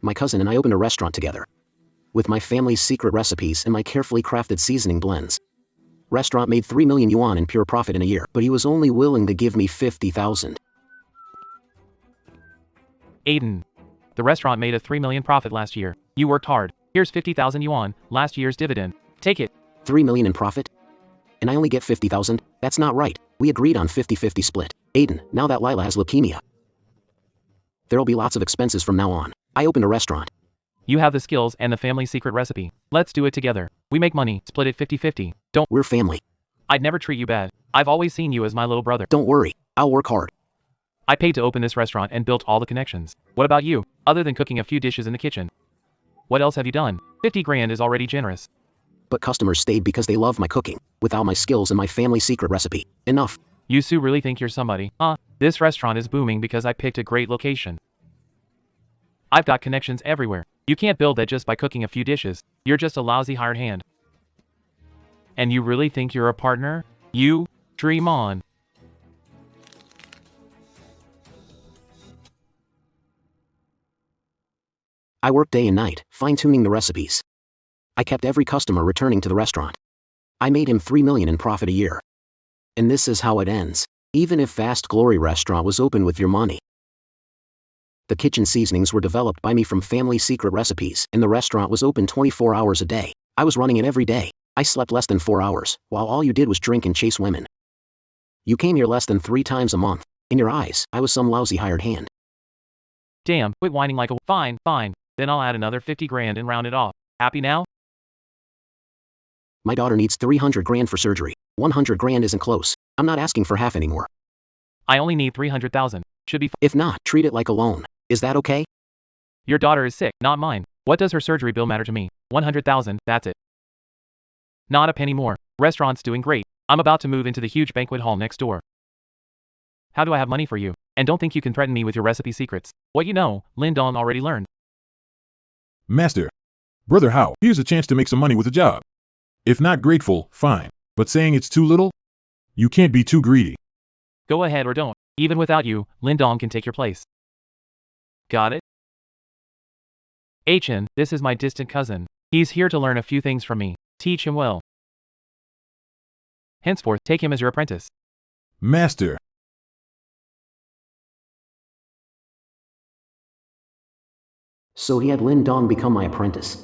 my cousin and I opened a restaurant together. With my family's secret recipes and my carefully crafted seasoning blends. Restaurant made 3 million yuan in pure profit in a year, but he was only willing to give me 50,000. Aiden. The restaurant made a 3 million profit last year. You worked hard. Here's 50,000 yuan, last year's dividend. Take it. 3 million in profit? And I only get 50,000? That's not right. We agreed on 50-50 split. Aiden, now that Lila has leukemia, there'll be lots of expenses from now on. I opened a restaurant. You have the skills and the family secret recipe. Let's do it together. We make money, split it 50-50. Don't. We're family. I'd never treat you bad. I've always seen you as my little brother. Don't worry. I'll work hard. I paid to open this restaurant and built all the connections. What about you? Other than cooking a few dishes in the kitchen. What else have you done? 50 grand is already generous. But customers stayed because they love my cooking, without my skills and my family secret recipe. Enough. You Sue really think you're somebody, huh? This restaurant is booming because I picked a great location. I've got connections everywhere. You can't build that just by cooking a few dishes. You're just a lousy hired hand. And you really think you're a partner? You? Dream on. I worked day and night, fine-tuning the recipes. I kept every customer returning to the restaurant. I made him 3 million in profit a year. And this is how it ends. Even if Fast Glory Restaurant was open with your money. The kitchen seasonings were developed by me from family secret recipes, and the restaurant was open 24 hours a day. I was running it every day. I slept less than 4 hours, while all you did was drink and chase women. You came here less than 3 times a month. In your eyes, I was some lousy hired hand. Damn, quit whining like a fine. Then I'll add another 50 grand and round it off. Happy now? My daughter needs 300 grand for surgery. 100 grand isn't close. I'm not asking for half anymore. I only need 300,000. Should be If not, treat it like a loan. Is that okay? Your daughter is sick, not mine. What does her surgery bill matter to me? 100,000, that's it. Not a penny more. Restaurant's doing great. I'm about to move into the huge banquet hall next door. How do I have money for you? And don't think you can threaten me with your recipe secrets. What you know, Lin Dong already learned. Master. Brother Hao, here's a chance to make some money with a job. If not grateful, fine. But saying it's too little? You can't be too greedy. Go ahead or don't. Even without you, Lin Dong can take your place. Got it? Chen, this is my distant cousin. He's here to learn a few things from me. Teach him well. Henceforth, take him as your apprentice. Master. So he had Lin Dong become my apprentice.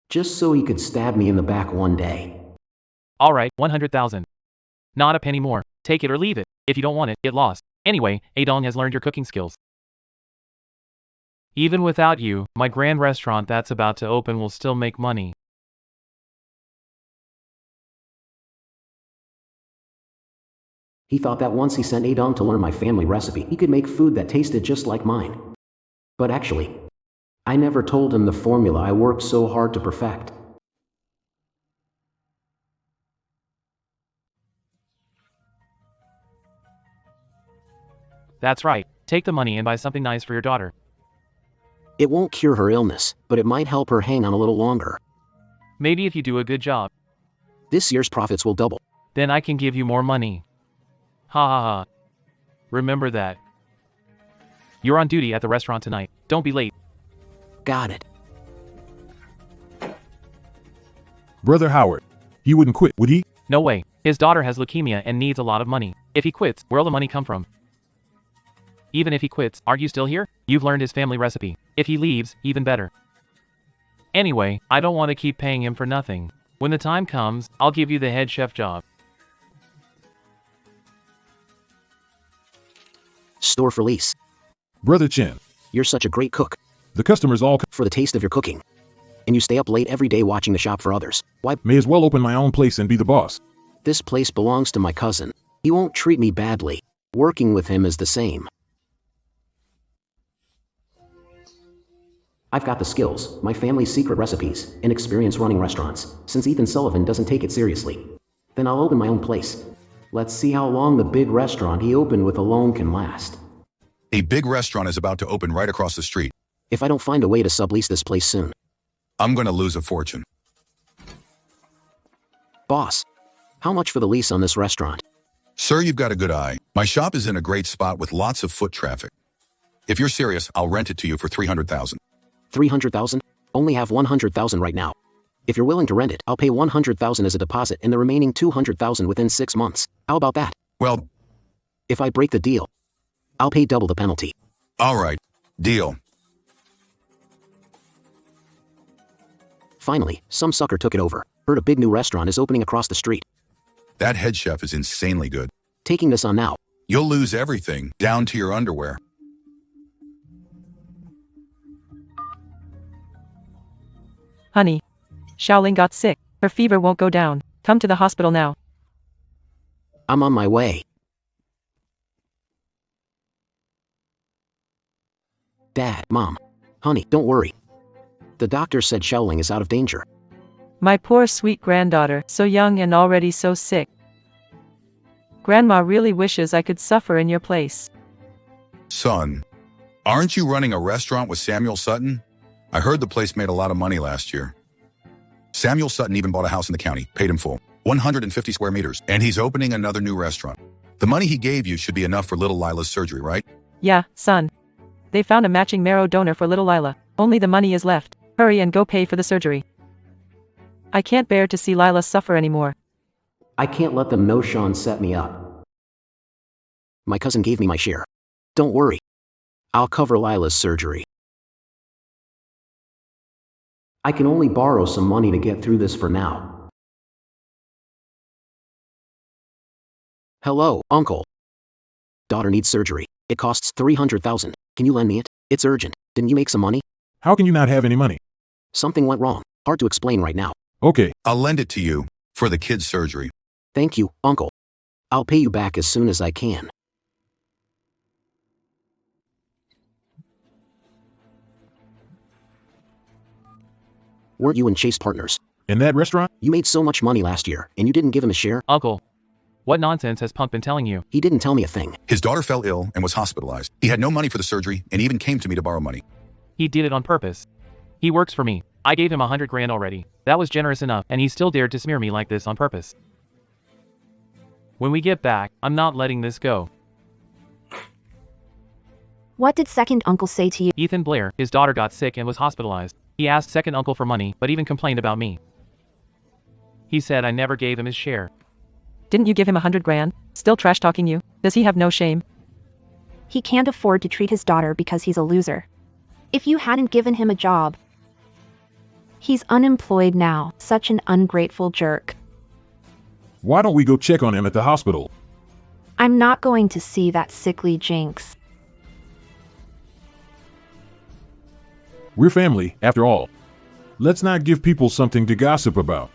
Just so he could stab me in the back one day. Alright, 100,000. Not a penny more. Take it or leave it. If you don't want it, get lost. Anyway, Adong has learned your cooking skills. Even without you, my grand restaurant that's about to open will still make money. He thought that once he sent Adong to learn my family recipe, he could make food that tasted just like mine. But actually, I never told him the formula I worked so hard to perfect. That's right. Take the money and buy something nice for your daughter. It won't cure her illness, but it might help her hang on a little longer. Maybe if you do a good job. This year's profits will double. Then I can give you more money. Ha ha ha. Remember that. You're on duty at the restaurant tonight. Don't be late. Got it. Brother Howard. He wouldn't quit, would he? No way. His daughter has leukemia and needs a lot of money. If he quits, where'll the money come from? Even if he quits, aren't you still here? You've learned his family recipe. If he leaves, even better. Anyway, I don't want to keep paying him for nothing. When the time comes, I'll give you the head chef job. Store for lease. Brother Chen. You're such a great cook. The customers all For the taste of your cooking. And you stay up late every day watching the shop for others. Why? may as well open my own place and be the boss. This place belongs to my cousin. He won't treat me badly. Working with him is the same. I've got the skills, my family's secret recipes, and experience running restaurants, since Ethan Sullivan doesn't take it seriously. Then I'll open my own place. Let's see how long the big restaurant he opened with alone can last. A big restaurant is about to open right across the street. If I don't find a way to sublease this place soon. I'm going to lose a fortune. Boss, how much for the lease on this restaurant? Sir, you've got a good eye. My shop is in a great spot with lots of foot traffic. If you're serious, I'll rent it to you for 300,000. 300,000? Only have 100,000 right now. If you're willing to rent it, I'll pay 100,000 as a deposit and the remaining 200,000 within 6 months. How about that? Well, If I break the deal, I'll pay double the penalty. all right. Deal. Finally, some sucker took it over. Heard a big new restaurant is opening across the street. That head chef is insanely good. Taking this on now. You'll lose everything, down to your underwear. Honey, Xiaoling got sick. Her fever won't go down. Come to the hospital now. I'm on my way. Dad, Mom, honey, don't worry. The doctor said Xiaoling is out of danger. My poor sweet granddaughter, so young and already so sick. Grandma really wishes I could suffer in your place. Son, aren't you running a restaurant with Samuel Sutton? I heard the place made a lot of money last year. Samuel Sutton even bought a house in the county, paid him full, 150 square meters, and he's opening another new restaurant. The money he gave you should be enough for little Lila's surgery, right? Yeah, son. They found a matching marrow donor for little Lila. Only the money is left. Hurry and go pay for the surgery. I can't bear to see Lila suffer anymore. I can't let them know Sean set me up. My cousin gave me my share. Don't worry. I'll cover Lila's surgery. I can only borrow some money to get through this for now. Hello, Uncle. Daughter needs surgery. It costs 300,000. Can you lend me it? It's urgent. Didn't you make some money? How can you not have any money? Something went wrong. Hard to explain right now. Okay, I'll lend it to you for the kid's surgery. Thank you, Uncle. I'll pay you back as soon as I can. Weren't you and Chase partners? in that restaurant? You made so much money last year, and you didn't give him a share? Uncle, what nonsense has Punk been telling you? He didn't tell me a thing. His daughter fell ill and was hospitalized. He had no money for the surgery and even came to me to borrow money. He did it on purpose. He works for me. I gave him 100 grand already. That was generous enough, and he still dared to smear me like this on purpose. When we get back, I'm not letting this go. What did second uncle say to you? Ethan Blair, his daughter got sick and was hospitalized. He asked second uncle for money, but even complained about me. He said I never gave him his share. Didn't you give him 100 grand? Still trash talking you? Does he have no shame? He can't afford to treat his daughter because he's a loser. If you hadn't given him a job. He's unemployed now, such an ungrateful jerk. Why don't we go check on him at the hospital? I'm not going to see that sickly jinx. We're family, after all. Let's not give people something to gossip about.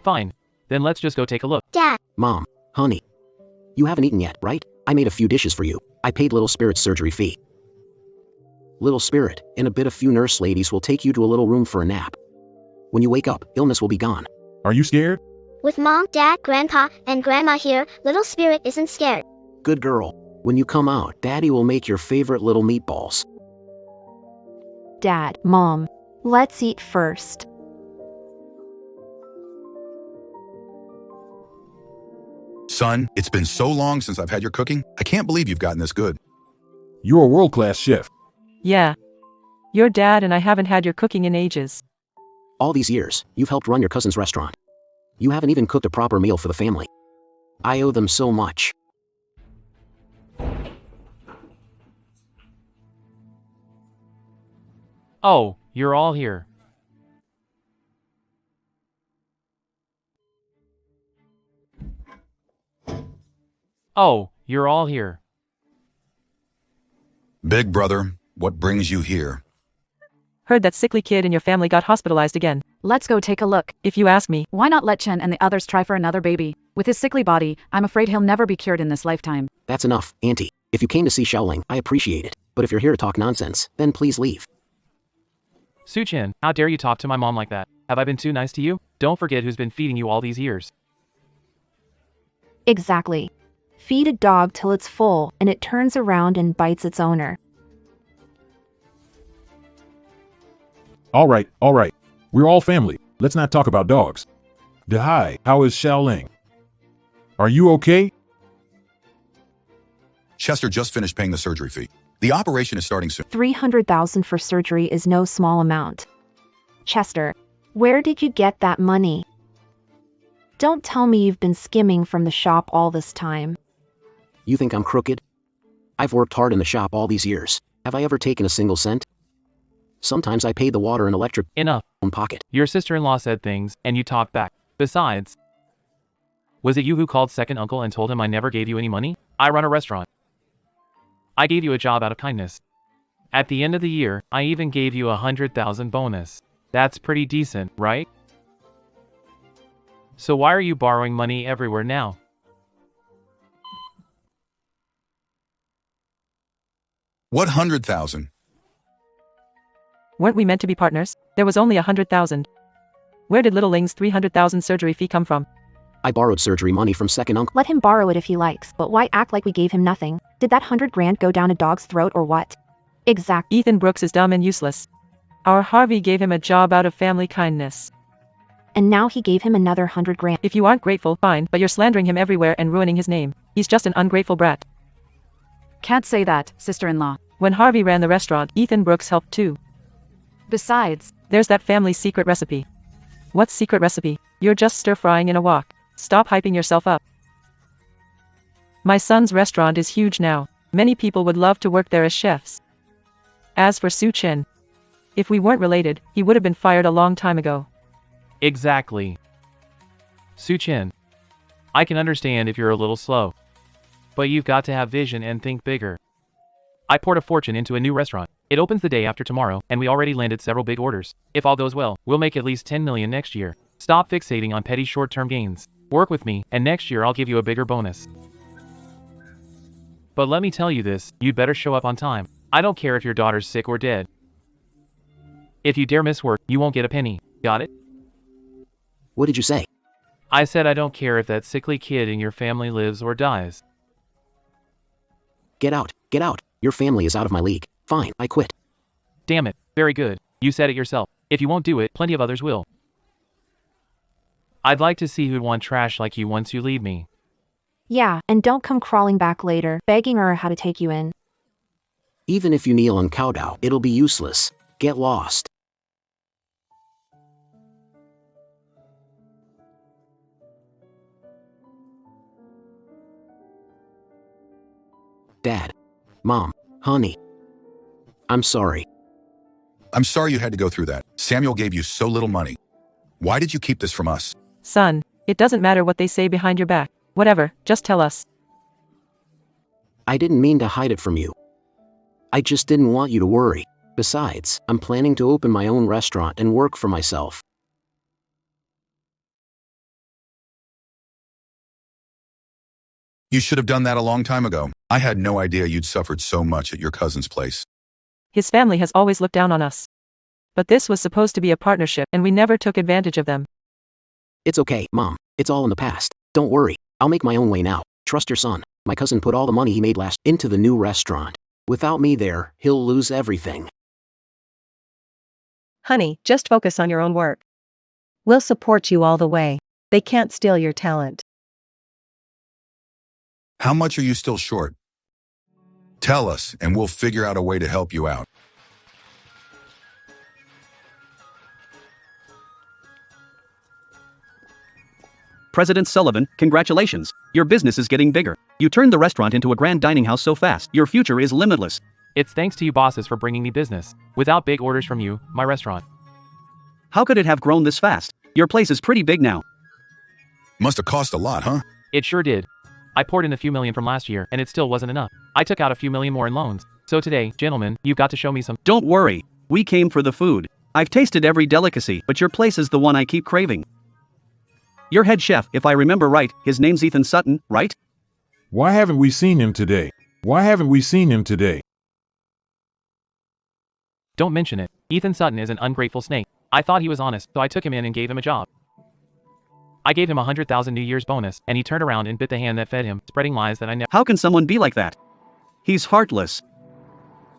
Fine. Then let's just go take a look. Dad, Mom, honey. You haven't eaten yet, right? I made a few dishes for you. I paid Little Spirit's surgery fee. Little Spirit, in a bit a few nurse ladies will take you to a little room for a nap. When you wake up, illness will be gone. Are you scared? with Mom, Dad, Grandpa, and Grandma here, Little Spirit isn't scared. Good girl. When you come out, Daddy will make your favorite little meatballs. Dad, Mom, let's eat first. Son, it's been so long since I've had your cooking. I can't believe you've gotten this good. You're a world-class chef. Yeah. Your dad and I haven't had your cooking in ages. All these years, you've helped run your cousin's restaurant. You haven't even cooked a proper meal for the family. I owe them so much. Oh, you're all here. Oh, you're all here. Big brother, what brings you here? Heard that sickly kid in your family got hospitalized again. Let's go take a look. If you ask me, Why not let Chen and the others try for another baby? With his sickly body, I'm afraid he'll never be cured in this lifetime. That's enough, Auntie. If you came to see Xiaoling, I appreciate it. But if you're here to talk nonsense, then please leave. Su Chen, how dare you talk to my mom like that? Have I been too nice to you? Don't forget who's been feeding you all these years. Exactly. Feed a dog till it's full and it turns around and bites its owner. All right. We're all family. Let's not talk about dogs. Dehai, how is Xiaoling? Are you okay? Chester just finished paying the surgery fee. The operation is starting soon. 300,000 for surgery is no small amount. Chester, where did you get that money? Don't tell me you've been skimming from the shop all this time. You think I'm crooked? I've worked hard in the shop all these years. Have I ever taken a single cent? Sometimes I paid the water and electric Enough. own pocket. Your sister-in-law said things, and you talked back. Besides, was it you who called second uncle and told him I never gave you any money? I run a restaurant. I gave you a job out of kindness. At the end of the year, I even gave you 100,000 bonus. That's pretty decent, right? So why are you borrowing money everywhere now? What 100,000? Weren't we meant to be partners? There was only 100,000. Where did Little Ling's 300,000 surgery fee come from? I borrowed surgery money from second uncle. Let him borrow it if he likes, but why act like we gave him nothing? Did that 100 grand go down a dog's throat or what? Exactly. Ethan Brooks is dumb and useless. Our Harvey gave him a job out of family kindness. And now he gave him another 100 grand. If you aren't grateful, fine, but you're slandering him everywhere and ruining his name. He's just an ungrateful brat. Can't say that, sister-in-law. When Harvey ran the restaurant, Ethan Brooks helped too. Besides, There's that family's secret recipe. What's secret recipe? You're just stir-frying in a wok. Stop hyping yourself up. My son's restaurant is huge now. Many people would love to work there as chefs. As for Su Chen, if we weren't related, he would have been fired a long time ago. Exactly. Su Chin, I can understand if you're a little slow. But you've got to have vision and think bigger. I poured a fortune into a new restaurant. It opens the day after tomorrow, and we already landed several big orders. If all goes well, we'll make at least 10 million next year. Stop fixating on petty short-term gains. Work with me, and next year I'll give you a bigger bonus. But let me tell you this, you'd better show up on time. I don't care if your daughter's sick or dead. If you dare miss work, you won't get a penny. Got it? What did you say? I said I don't care if that sickly kid in your family lives or dies. Get out, get out. Your family is out of my league. Fine, I quit. Damn it, very good. You said it yourself. If you won't do it, plenty of others will. I'd like to see who'd want trash like you once you leave me. Yeah, and don't come crawling back later, begging her how to take you in. Even if you kneel and kowtow, it'll be useless. Get lost. Dad. Mom. Honey. I'm sorry. I'm sorry you had to go through that. Samuel gave you so little money. Why did you keep this from us? Son, it doesn't matter what they say behind your back. Whatever, just tell us. I didn't mean to hide it from you. I just didn't want you to worry. Besides, I'm planning to open my own restaurant and work for myself. You should have done that a long time ago. I had no idea you'd suffered so much at your cousin's place. His family has always looked down on us. But this was supposed to be a partnership, and we never took advantage of them. It's okay, Mom. It's all in the past. Don't worry. I'll make my own way now. Trust your son. My cousin put all the money he made last into the new restaurant. Without me there, he'll lose everything. Honey, just focus on your own work. We'll support you all the way. They can't steal your talent. How much are you still short? Tell us, and we'll figure out a way to help you out. President Sullivan, congratulations. Your business is getting bigger. You turned the restaurant into a grand dining house so fast. Your future is limitless. It's thanks to you bosses for bringing me business. Without big orders from you, my restaurant. How could it have grown this fast? Your place is pretty big now. Must have cost a lot, huh? It sure did. I poured in a few million from last year, and it still wasn't enough. I took out a few million more in loans. So today, gentlemen, you've got to show me some. Don't worry. We came for the food. I've tasted every delicacy, but your place is the one I keep craving. Your head chef, if I remember right, his name's Ethan Sutton, right? Why haven't we seen him today? Why haven't we seen him today? Don't mention it. Ethan Sutton is an ungrateful snake. I thought he was honest, so I took him in and gave him a job. I gave him 100,000 New Year's bonus, and he turned around and bit the hand that fed him, spreading lies that I never. How can someone be like that? He's heartless.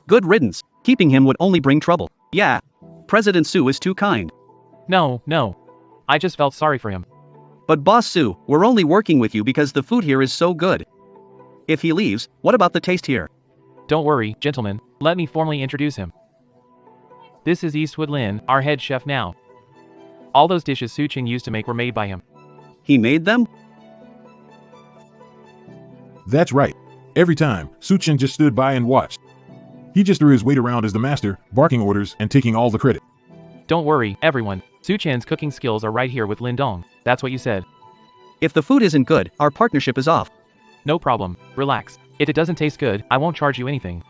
Good riddance. Keeping him would only bring trouble. Yeah. President Sue is too kind. No. I just felt sorry for him. But Boss Sue, we're only working with you because the food here is so good. If he leaves, what about the taste here? Don't worry, gentlemen, let me formally introduce him. This is Eastwood Lin, our head chef now. All those dishes Suchin used to make were made by him. He made them? That's right. Every time, Suchin just stood by and watched. He just threw his weight around as the master, barking orders and taking all the credit. Don't worry, everyone. Suchin's cooking skills are right here with Lin Dong. That's what you said. If the food isn't good, our partnership is off. No problem. Relax. If it doesn't taste good, I won't charge you anything.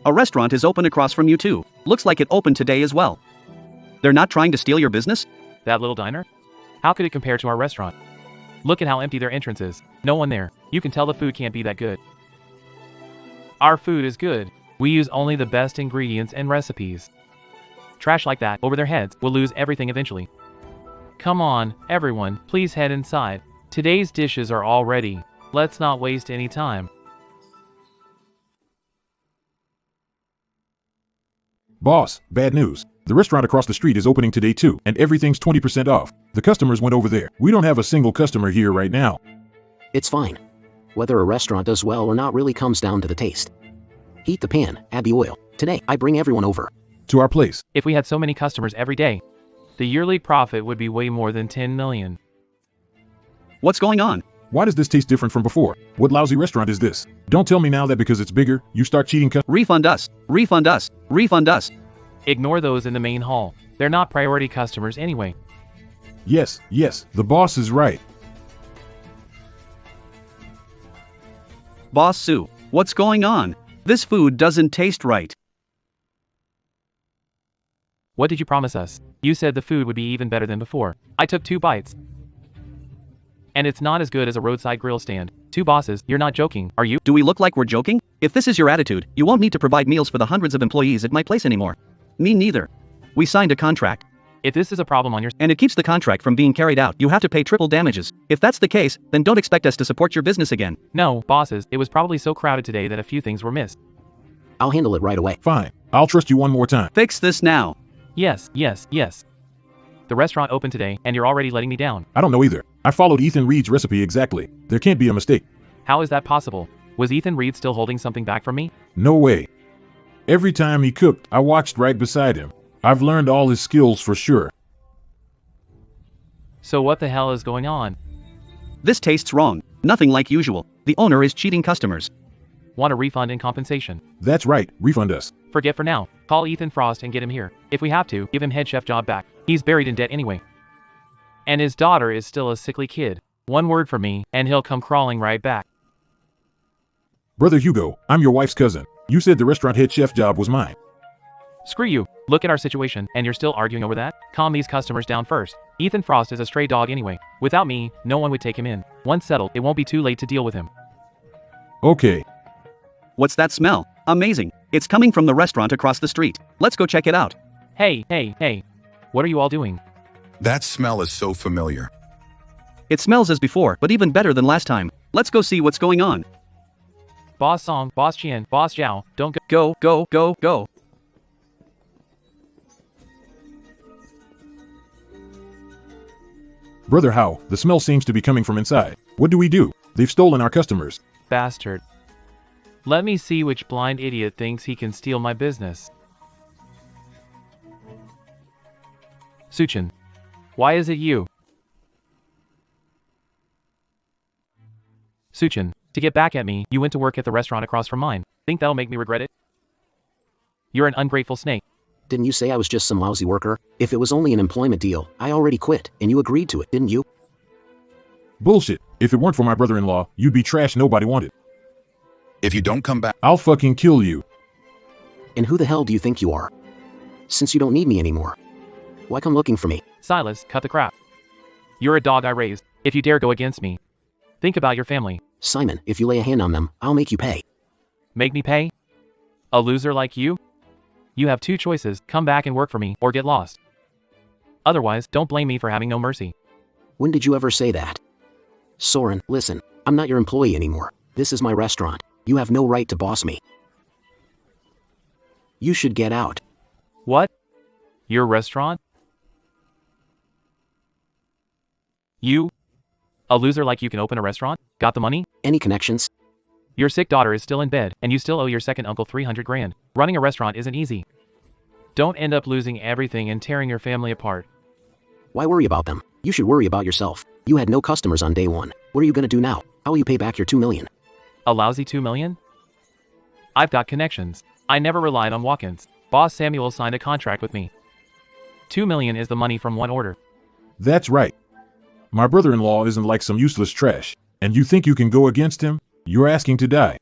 A restaurant is open across from you too. Looks like it opened today as well. They're not trying to steal your business? That little diner? How could it compare to our restaurant? Look at how empty their entrance is. No one there. You can tell the food can't be that good. Our food is good. We use only the best ingredients and recipes. Trash like that over their heads will lose everything eventually. Come on, everyone, please head inside. Today's dishes are all ready. Let's not waste any time. Boss, bad news. The restaurant across the street is opening today too, and everything's 20% off. The customers went over there. We don't have a single customer here right now. It's fine. Whether a restaurant does well or not really comes down to the taste. Heat the pan, add the oil. Today, I bring everyone over. To our place. If we had so many customers every day, the yearly profit would be way more than 10 million. What's going on? Why does this taste different from before? What lousy restaurant is this? Don't tell me now that because it's bigger, you start cheating Refund us! Refund us! Refund us! Ignore those in the main hall. They're not priority customers anyway. Yes, the boss is right. Boss Sue, what's going on? This food doesn't taste right. What did you promise us? You said the food would be even better than before. I took 2 bites. And it's not as good as a roadside grill stand. 2 bosses, you're not joking, are you? Do we look like we're joking? If this is your attitude, you won't need to provide meals for the hundreds of employees at my place anymore. Me neither. We signed a contract. If this is a problem on your and it keeps the contract from being carried out, you have to pay triple damages. If that's the case, then don't expect us to support your business again. No, bosses, it was probably so crowded today that a few things were missed. I'll handle it right away. Fine. I'll trust you one more time. Fix this now. Yes. The restaurant opened today, and you're already letting me down. I don't know either. I followed Ethan Reed's recipe exactly. There can't be a mistake. How is that possible? Was Ethan Reed still holding something back from me? No way. Every time he cooked, I watched right beside him. I've learned all his skills for sure. So what the hell is going on? This tastes wrong. Nothing like usual. The owner is cheating customers. Want a refund and compensation? That's right, refund us. Forget for now. Call Ethan Frost and get him here. If we have to, give him head chef job back. He's buried in debt anyway. And his daughter is still a sickly kid. One word from me, and he'll come crawling right back. Brother Hugo, I'm your wife's cousin. You said the restaurant head chef job was mine. Screw you. Look at our situation, and you're still arguing over that? Calm these customers down first. Ethan Frost is a stray dog anyway. Without me, no one would take him in. Once settled, it won't be too late to deal with him. Okay. What's that smell? Amazing. It's coming from the restaurant across the street. Let's go check it out. Hey. What are you all doing? That smell is so familiar. It smells as before, but even better than last time. Let's go see what's going on. Boss Song, Boss Chien, Boss Zhao, don't go. Go. Brother Hao, the smell seems to be coming from inside. What do we do? They've stolen our customers. Bastard. Let me see which blind idiot thinks he can steal my business. Suchin. Why is it you? Suchin, to get back at me, you went to work at the restaurant across from mine. Think that'll make me regret it? You're an ungrateful snake. Didn't you say I was just some lousy worker? If it was only an employment deal, I already quit, and you agreed to it, didn't you? Bullshit. If it weren't for my brother-in-law, you'd be trash nobody wanted. If you don't come back, I'll fucking kill you. And who the hell do you think you are? Since you don't need me anymore, why come looking for me? Silas, cut the crap. You're a dog I raised. If you dare go against me, think about your family. Simon, if you lay a hand on them, I'll make you pay. Make me pay? A loser like you? You have 2 choices, come back and work for me, or get lost. Otherwise, don't blame me for having no mercy. When did you ever say that? Soren, listen, I'm not your employee anymore. This is my restaurant. You have no right to boss me. You should get out. What? Your restaurant? You? A loser like you can open a restaurant? Got the money? Any connections? Your sick daughter is still in bed, and you still owe your second uncle 300 grand. Running a restaurant isn't easy. Don't end up losing everything and tearing your family apart. Why worry about them? You should worry about yourself. You had no customers on day one. What are you gonna do now? How will you pay back your 2 million? A lousy 2 million? I've got connections. I never relied on walk-ins. Boss Samuel signed a contract with me. 2 million is the money from one order. That's right. My brother-in-law isn't like some useless trash. And you think you can go against him? You're asking to die.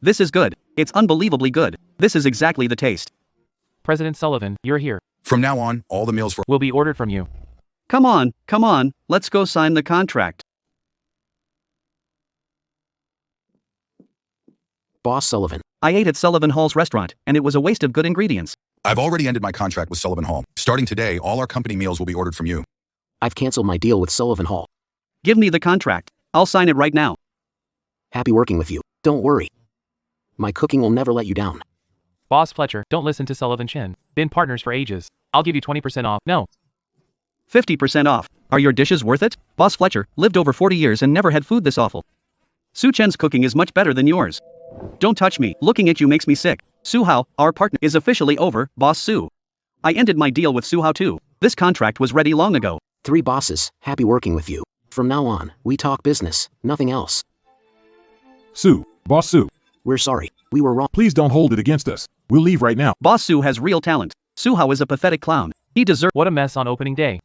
This is good. It's unbelievably good. This is exactly the taste. President Sullivan, you're here. From now on, all the meals for Will be ordered from you. Come on, let's go sign the contract. Boss Sullivan. I ate at Sullivan Hall's restaurant, and it was a waste of good ingredients. I've already ended my contract with Sullivan Hall. Starting today, all our company meals will be ordered from you. I've canceled my deal with Sullivan Hall. Give me the contract. I'll sign it right now. Happy working with you. Don't worry. My cooking will never let you down. Boss Fletcher, don't listen to Sullivan Chin. Been partners for ages. I'll give you 20% off. No. 50% off. Are your dishes worth it? Boss Fletcher lived over 40 years and never had food this awful. Su Chen's cooking is much better than yours. Don't touch me. Looking at you makes me sick. Su Hao, our partner, is officially over, Boss Su. I ended my deal with Su Hao too. This contract was ready long ago. 3 bosses, happy working with you. From now on, we talk business, nothing else. Sue, Boss Sue, We're sorry, we were wrong. please don't hold it against us. We'll leave right now. Boss Su has real talent. Su Hao is a pathetic clown. He deserves. What a mess on opening day.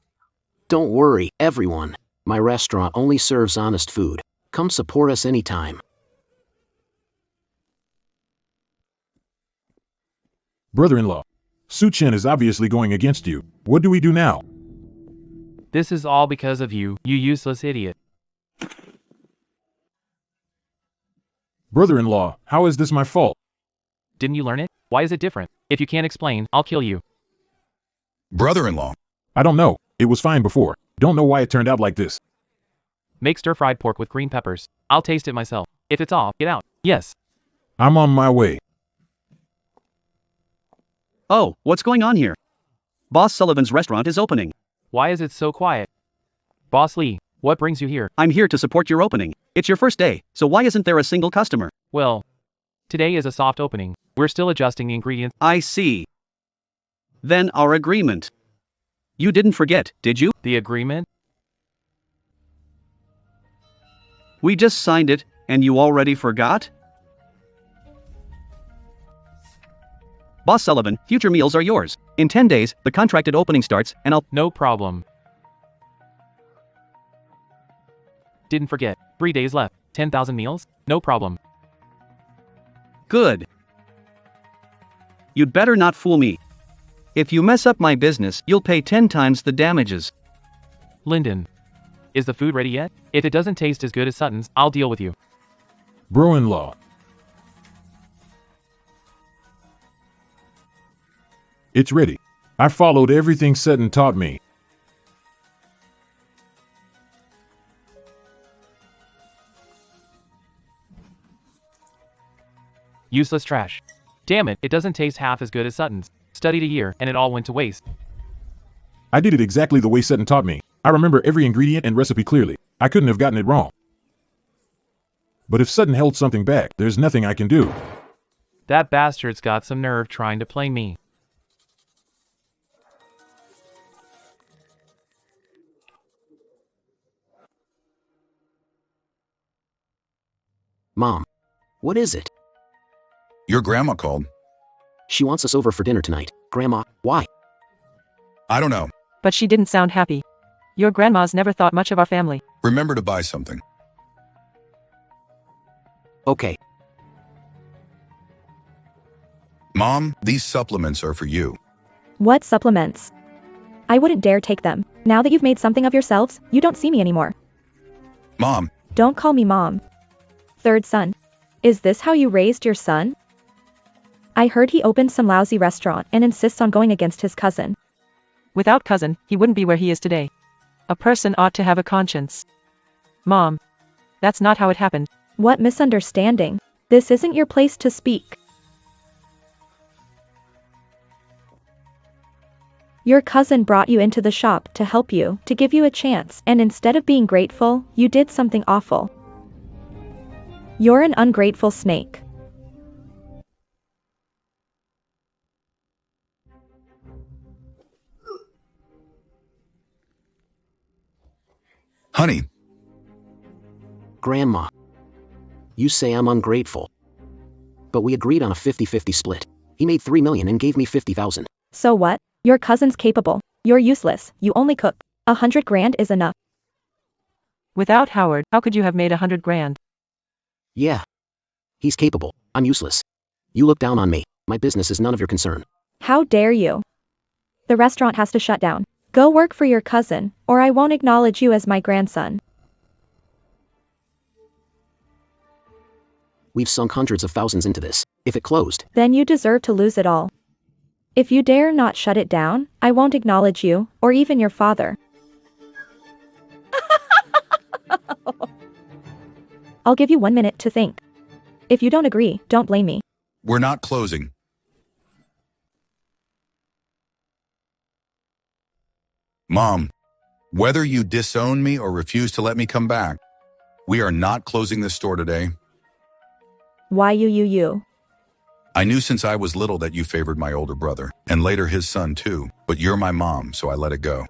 Don't worry, everyone. My restaurant only serves honest food. Come support us anytime. Brother-in-law, Su Chen is obviously going against you. What do we do now? This is all because of you, you useless idiot. Brother-in-law, how is this my fault? Didn't you learn it? Why is it different? If you can't explain, I'll kill you. Brother-in-law. I don't know. It was fine before. Don't know why it turned out like this. Make stir-fried pork with green peppers. I'll taste it myself. If it's off, get out. Yes. I'm on my way. Oh, what's going on here? Boss Sullivan's restaurant is opening. Why is it so quiet? Boss Lee, what brings you here? I'm here to support your opening. It's your first day, so why isn't there a single customer? Well, today is a soft opening. We're still adjusting the ingredients. I see. Then our agreement. You didn't forget, did you? The agreement? We just signed it, and you already forgot? Boss Sullivan, future meals are yours. In 10 days, the contracted opening starts, and I'll— No problem. Didn't forget. 3 days left. 10,000 meals? No problem. Good. You'd better not fool me. If you mess up my business, you'll pay 10 times the damages. Lyndon. Is the food ready yet? If it doesn't taste as good as Sutton's, I'll deal with you. Bro-in-law. It's ready. I followed everything Sutton taught me. Useless trash. Damn it, it doesn't taste half as good as Sutton's. Studied a year, and it all went to waste. I did it exactly the way Sutton taught me. I remember every ingredient and recipe clearly. I couldn't have gotten it wrong. But if Sutton held something back, there's nothing I can do. That bastard's got some nerve trying to play me. Mom. What is it? Your grandma called. She wants us over for dinner tonight. Grandma, why? I don't know. But she didn't sound happy. Your grandma's never thought much of our family. Remember to buy something. Okay. Mom, these supplements are for you. What supplements? I wouldn't dare take them. Now that you've made something of yourselves, you don't see me anymore. Mom. Don't call me mom. Third son. Is this how you raised your son? I heard he opened some lousy restaurant and insists on going against his cousin. Without cousin, he wouldn't be where he is today. A person ought to have a conscience. Mom. That's not how it happened. What misunderstanding? This isn't your place to speak. Your cousin brought you into the shop to help you, to give you a chance, and instead of being grateful, you did something awful. You're an ungrateful snake. Honey, Grandma. You say I'm ungrateful. But we agreed on a 50-50 split. He made 3 million and gave me 50,000. So what? Your cousin's capable. You're useless, you only cook. 100 grand is enough. Without Howard, how could you have made 100 grand? Yeah. He's capable. I'm useless. You look down on me. My business is none of your concern. How dare you? The restaurant has to shut down. Go work for your cousin, or I won't acknowledge you as my grandson. We've sunk hundreds of thousands into this. If it closed, Then you deserve to lose it all. If you dare not shut it down, I won't acknowledge you, or even your father. I'll give you 1 minute to think. If you don't agree, don't blame me. we're not closing. Mom, whether you disown me or refuse to let me come back, we are not closing this store today. Why you? I knew since I was little that you favored my older brother, and later his son too, but you're my mom, so I let it go.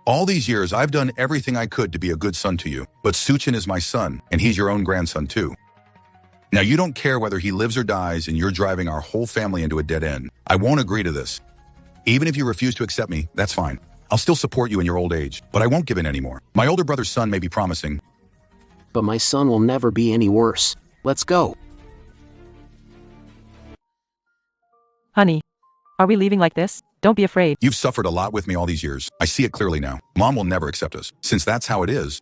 All these years, I've done everything I could to be a good son to you, but Suchin is my son, and he's your own grandson too. Now you don't care whether he lives or dies, and you're driving our whole family into a dead end. I won't agree to this. Even if you refuse to accept me, that's fine. I'll still support you in your old age, but I won't give in anymore. My older brother's son may be promising. but my son will never be any worse. Let's go. Honey, are we leaving like this? Don't be afraid. You've suffered a lot with me all these years. I see it clearly now. Mom will never accept us. Since that's how it is,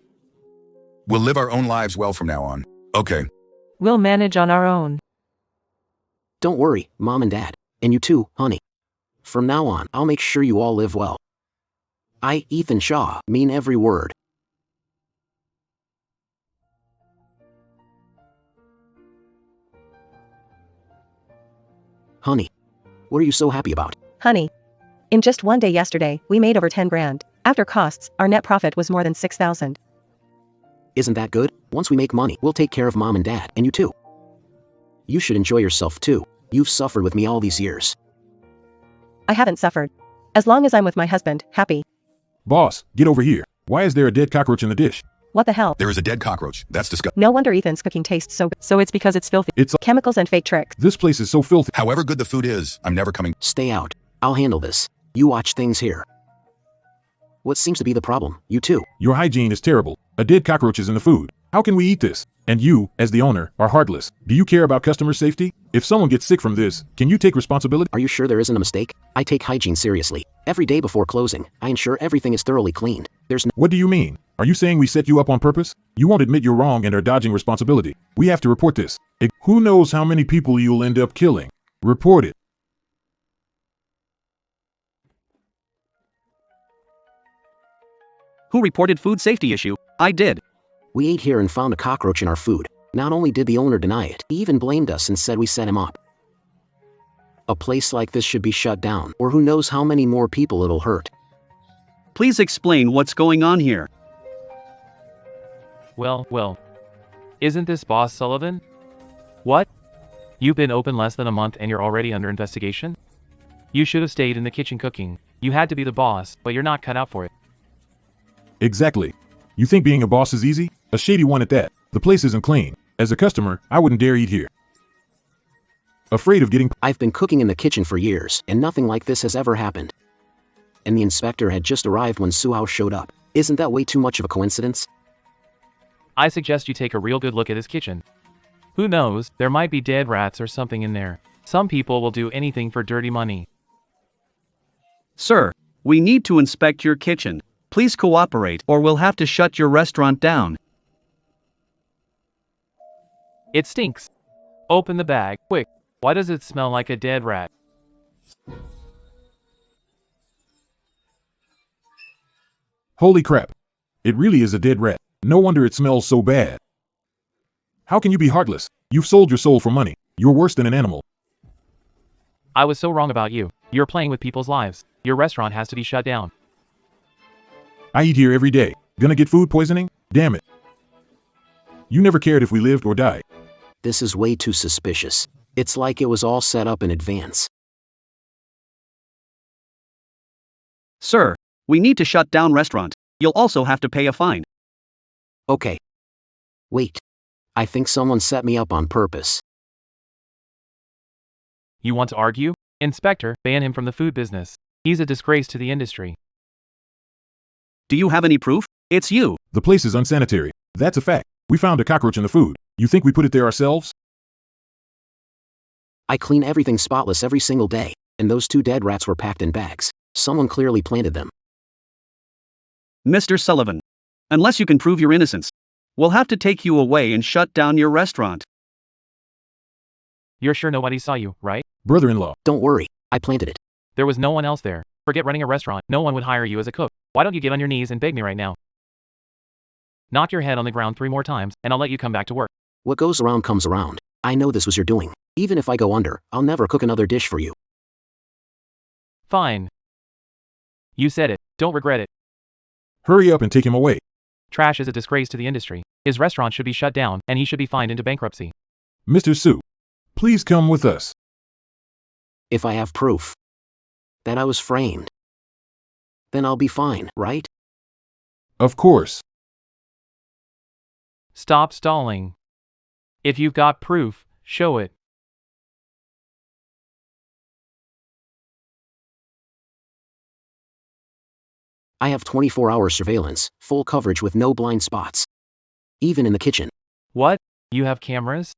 we'll live our own lives well from now on. Okay. We'll manage on our own. Don't worry, Mom and Dad. And you too, honey. From now on, I'll make sure you all live well. I, Ethan Shaw, mean every word. Honey, what are you so happy about? Honey. In just one day yesterday, we made over 10 grand. After costs, our net profit was more than 6,000. Isn't that good? Once we make money, we'll take care of Mom and Dad, and you too. You should enjoy yourself too. You've suffered with me all these years. I haven't suffered. As long as I'm with my husband, happy. Boss, get over here. Why is there a dead cockroach in the dish? What the hell? There is a dead cockroach. That's disgusting. No wonder Ethan's cooking tastes so good. So it's because it's filthy. It's Chemicals and fake tricks. This place is so filthy. However good the food is, I'm never coming. Stay out. I'll handle this. You watch things here. What seems to be the problem? You too. Your hygiene is terrible. A dead cockroach is in the food. How can we eat this? And you, as the owner, are heartless. Do you care about customer safety? If someone gets sick from this, can you take responsibility? Are you sure there isn't a mistake? I take hygiene seriously. Every day before closing, I ensure everything is thoroughly cleaned. There's no— What do you mean? Are you saying we set you up on purpose? You won't admit you're wrong and are dodging responsibility. We have to report this. Who knows how many people you'll end up killing? Report it. Who reported food safety issue? I did. We ate here and found a cockroach in our food. Not only did the owner deny it, he even blamed us and said we set him up. A place like this should be shut down, or who knows how many more people it'll hurt. Please explain what's going on here. Well. Isn't this Boss Sullivan? What? You've been open less than a month and you're already under investigation? You should have stayed in the kitchen cooking. You had to be the boss, but you're not cut out for it. Exactly. You think being a boss is easy? A shady one at that. The place isn't clean. As a customer, I wouldn't dare eat here. Afraid of getting— I've been cooking in the kitchen for years, and nothing like this has ever happened. And the inspector had just arrived when Suhao showed up. Isn't that way too much of a coincidence? I suggest you take a real good look at his kitchen. Who knows, there might be dead rats or something in there. Some people will do anything for dirty money. Sir, we need to inspect your kitchen. Please cooperate or we'll have to shut your restaurant down. It stinks. Open the bag, quick. Why does it smell like a dead rat? Holy crap. It really is a dead rat. No wonder it smells so bad. How can you be heartless? You've sold your soul for money. You're worse than an animal. I was so wrong about you. You're playing with people's lives. Your restaurant has to be shut down. I eat here every day. Gonna get food poisoning? Damn it. You never cared if we lived or died. This is way too suspicious. It's like it was all set up in advance. Sir, we need to shut down restaurant. You'll also have to pay a fine. Okay. Wait. I think someone set me up on purpose. You want to argue? Inspector, ban him from the food business. He's a disgrace to the industry. Do you have any proof? It's you. The place is unsanitary. That's a fact. We found a cockroach in the food. You think we put it there ourselves? I clean everything spotless every single day, and those 2 dead rats were packed in bags. Someone clearly planted them. Mr. Sullivan. Unless you can prove your innocence, we'll have to take you away and shut down your restaurant. You're sure nobody saw you, right? Brother-in-law. Don't worry, I planted it. There was no one else there. Forget running a restaurant. No one would hire you as a cook. Why don't you get on your knees and beg me right now? Knock your head on the ground 3 more times, and I'll let you come back to work. What goes around comes around. I know this was your doing. Even if I go under, I'll never cook another dish for you. Fine. You said it. Don't regret it. Hurry up and take him away. Trash is a disgrace to the industry. His restaurant should be shut down, and he should be fined into bankruptcy. Mr. Sue, please come with us. If I have proof that I was framed, then I'll be fine, right? Of course. Stop stalling. If you've got proof, show it. I have 24-hour surveillance, full coverage with no blind spots. Even in the kitchen. What? You have cameras?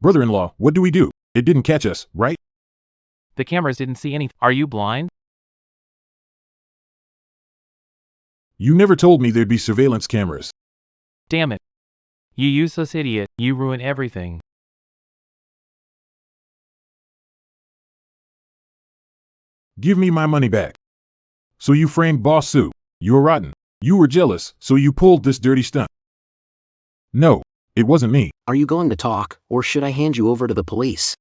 Brother-in-law, what do we do? It didn't catch us, right? The cameras didn't see anything. Are you blind? You never told me there'd be surveillance cameras. Damn it. You useless idiot, you ruin everything. Give me my money back. So you framed Boss Sue. You're rotten. You were jealous, so you pulled this dirty stunt. No, it wasn't me. Are you going to talk, or should I hand you over to the police?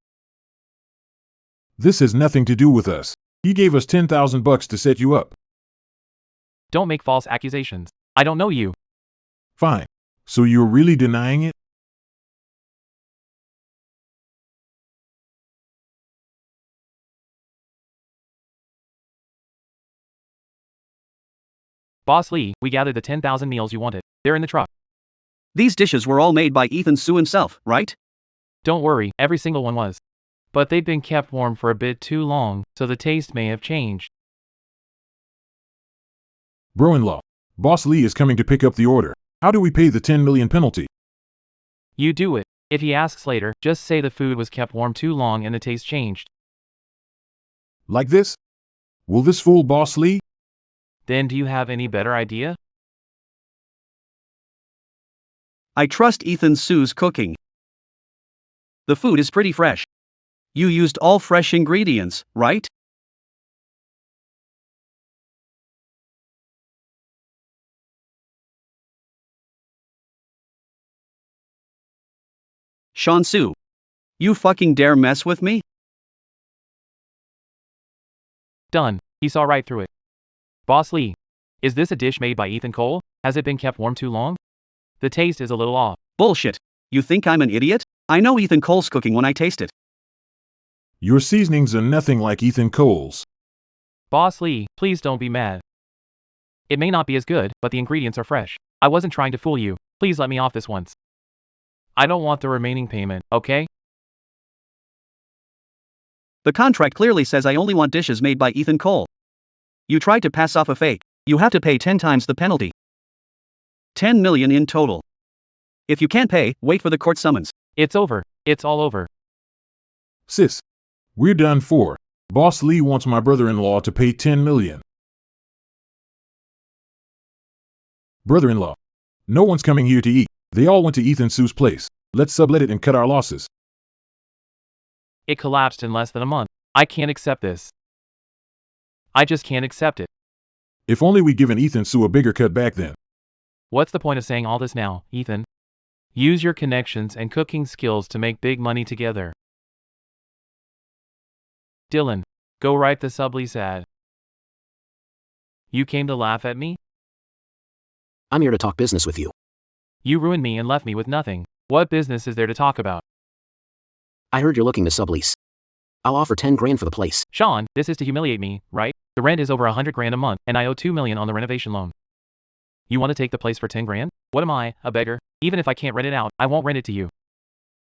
This has nothing to do with us. He gave us $10,000 to set you up. Don't make false accusations. I don't know you. Fine. So you're really denying it? Boss Lee, we gathered the 10,000 meals you wanted. They're in the truck. These dishes were all made by Ethan Sue himself, right? Don't worry, every single one was. But they'd been kept warm for a bit too long, so the taste may have changed. Bro-in-law, Boss Lee is coming to pick up the order. How do we pay the 10 million penalty? You do it. If he asks later, just say the food was kept warm too long and the taste changed. Like this? Will this fool Boss Lee? Then do you have any better idea? I trust Ethan Sue's cooking. The food is pretty fresh. You used all fresh ingredients, right? Sean Sue. You fucking dare mess with me? Done. He saw right through it. Boss Lee. Is this a dish made by Ethan Cole? Has it been kept warm too long? The taste is a little off. Bullshit. You think I'm an idiot? I know Ethan Cole's cooking when I taste it. Your seasonings are nothing like Ethan Cole's. Boss Lee, please don't be mad. It may not be as good, but the ingredients are fresh. I wasn't trying to fool you. Please let me off this once. I don't want the remaining payment, okay? The contract clearly says I only want dishes made by Ethan Cole. You tried to pass off a fake. You have to pay 10 times the penalty. 10 million in total. If you can't pay, wait for the court summons. It's over. It's all over. Sis, we're done for. Boss Lee wants my brother-in-law to pay 10 million. Brother-in-law, no one's coming here to eat. They all went to Ethan Sue's place. Let's sublet it and cut our losses. It collapsed in less than a month. I can't accept this. I just can't accept it. If only we'd given Ethan Sue a bigger cut back then. What's the point of saying all this now, Ethan? Use your connections and cooking skills to make big money together. Dylan, go write the sublease ad. You came to laugh at me? I'm here to talk business with you. You ruined me and left me with nothing. What business is there to talk about? I heard you're looking to sublease. I'll offer 10 grand for the place. Sean, this is to humiliate me, right? The rent is over 100 grand a month, and I owe 2 million on the renovation loan. You want to take the place for 10 grand? What am I, a beggar? Even if I can't rent it out, I won't rent it to you.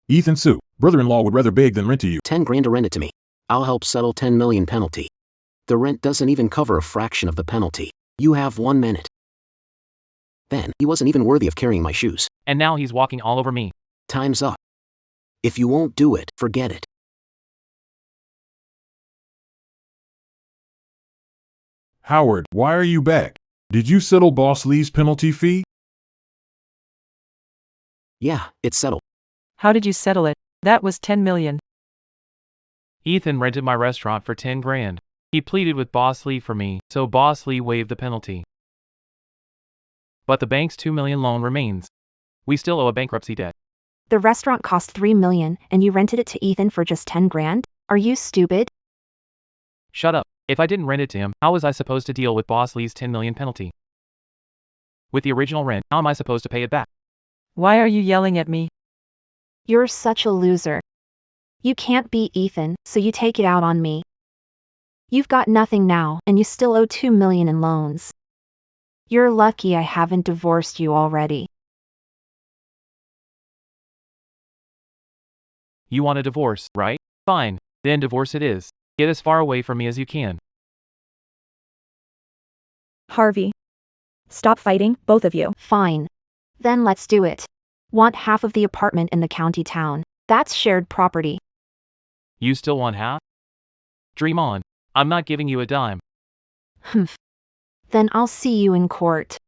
Ethan Sue, brother-in-law would rather beg than rent to you. 10 grand to rent it to me. I'll help settle 10 million penalty. The rent doesn't even cover a fraction of the penalty. You have 1 minute. Then, he wasn't even worthy of carrying my shoes. And now he's walking all over me. Time's up. If you won't do it, forget it. Howard, why are you back? Did you settle Boss Lee's penalty fee? Yeah, it's settled. How did you settle it? That was 10 million. Ethan rented my restaurant for 10 grand. He pleaded with Boss Lee for me, so Boss Lee waived the penalty. But the bank's 2 million loan remains. We still owe a bankruptcy debt. The restaurant cost 3 million and you rented it to Ethan for just 10 grand? Are you stupid? Shut up. If I didn't rent it to him, how was I supposed to deal with Boss Lee's 10 million penalty? With the original rent, how am I supposed to pay it back? Why are you yelling at me? You're such a loser. You can't beat Ethan, so you take it out on me. You've got nothing now, and you still owe 2 million in loans. You're lucky I haven't divorced you already. You want a divorce, right? Fine. Then divorce it is. Get as far away from me as you can. Harvey. Stop fighting, both of you. Fine. Then let's do it. Want half of the apartment in the county town. That's shared property. You still want half? Dream on. I'm not giving you a dime. Humph. Then I'll see you in court.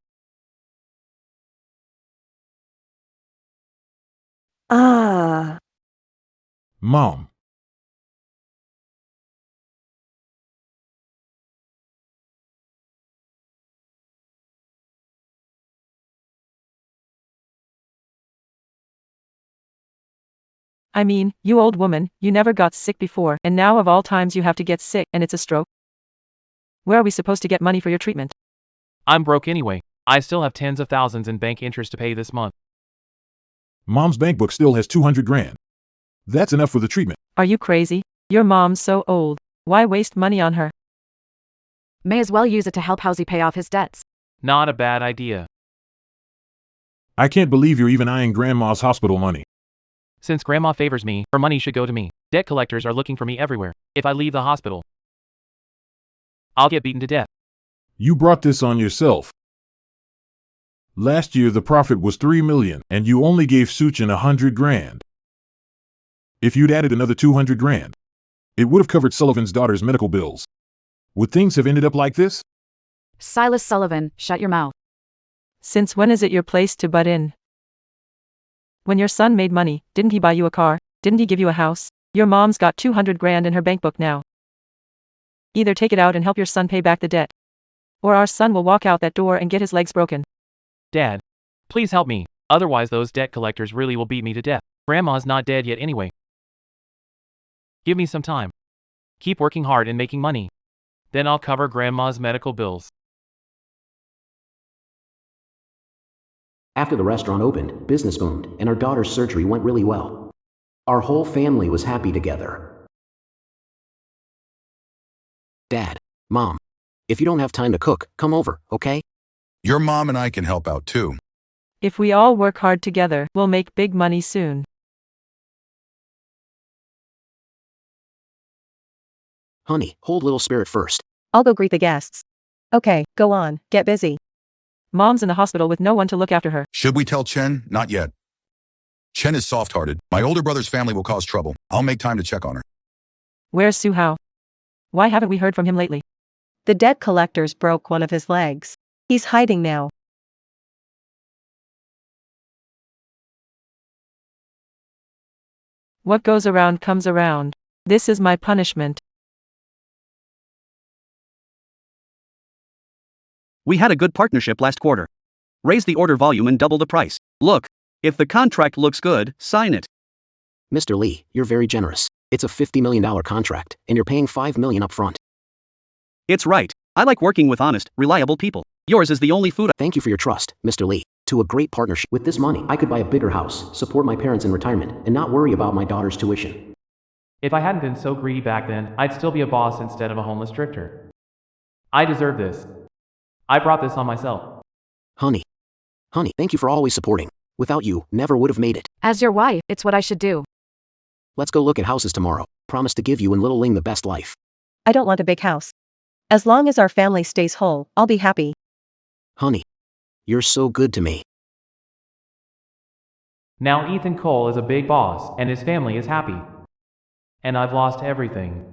Ah. Mom. I mean, you old woman, you never got sick before, and now of all times you have to get sick, and it's a stroke? Where are we supposed to get money for your treatment? I'm broke anyway. I still have tens of thousands in bank interest to pay this month. Mom's bank book still has 200 grand. That's enough for the treatment. Are you crazy? Your mom's so old. Why waste money on her? May as well use it to help Housey pay off his debts. Not a bad idea. I can't believe you're even eyeing Grandma's hospital money. Since Grandma favors me, her money should go to me. Debt collectors are looking for me everywhere. If I leave the hospital, I'll get beaten to death. You brought this on yourself. Last year the profit was 3 million, and you only gave Suchin 100 grand. If you'd added another 200 grand, it would have covered Sullivan's daughter's medical bills. Would things have ended up like this? Silas Sullivan, shut your mouth. Since when is it your place to butt in? When your son made money, didn't he buy you a car? Didn't he give you a house? Your mom's got 200 grand in her bank book now. Either take it out and help your son pay back the debt, or our son will walk out that door and get his legs broken. Dad, please help me. Otherwise those debt collectors really will beat me to death. Grandma's not dead yet anyway. Give me some time. Keep working hard and making money. Then I'll cover Grandma's medical bills. After the restaurant opened, business boomed, and our daughter's surgery went really well. Our whole family was happy together. Dad, Mom, if you don't have time to cook, come over, okay? Your mom and I can help out too. If we all work hard together, we'll make big money soon. Honey, hold little spirit first. I'll go greet the guests. Okay, go on, get busy. Mom's in the hospital with no one to look after her. Should we tell Chen? Not yet. Chen is soft-hearted. My older brother's family will cause trouble. I'll make time to check on her. Where's Su Hao? Why haven't we heard from him lately? The debt collectors broke one of his legs. He's hiding now. What goes around comes around. This is my punishment. We had a good partnership last quarter. Raise the order volume and double the price. Look, if the contract looks good, sign it. Mr. Lee, you're very generous. It's a $50 million contract, and you're paying $5 million up front. It's right. I like working with honest, reliable people. Yours is the only food Thank you for your trust, Mr. Lee. To a great partnership. With this money, I could buy a bigger house, support my parents in retirement, and not worry about my daughter's tuition. If I hadn't been so greedy back then, I'd still be a boss instead of a homeless drifter. I deserve this. I brought this on myself. Honey, thank you for always supporting. Without you, never would have made it. As your wife, it's what I should do. Let's go look at houses tomorrow. Promise to give you and little Ling the best life. I don't want a big house. As long as our family stays whole, I'll be happy. Honey, you're so good to me. Now Ethan Cole is a big boss, and his family is happy. And I've lost everything.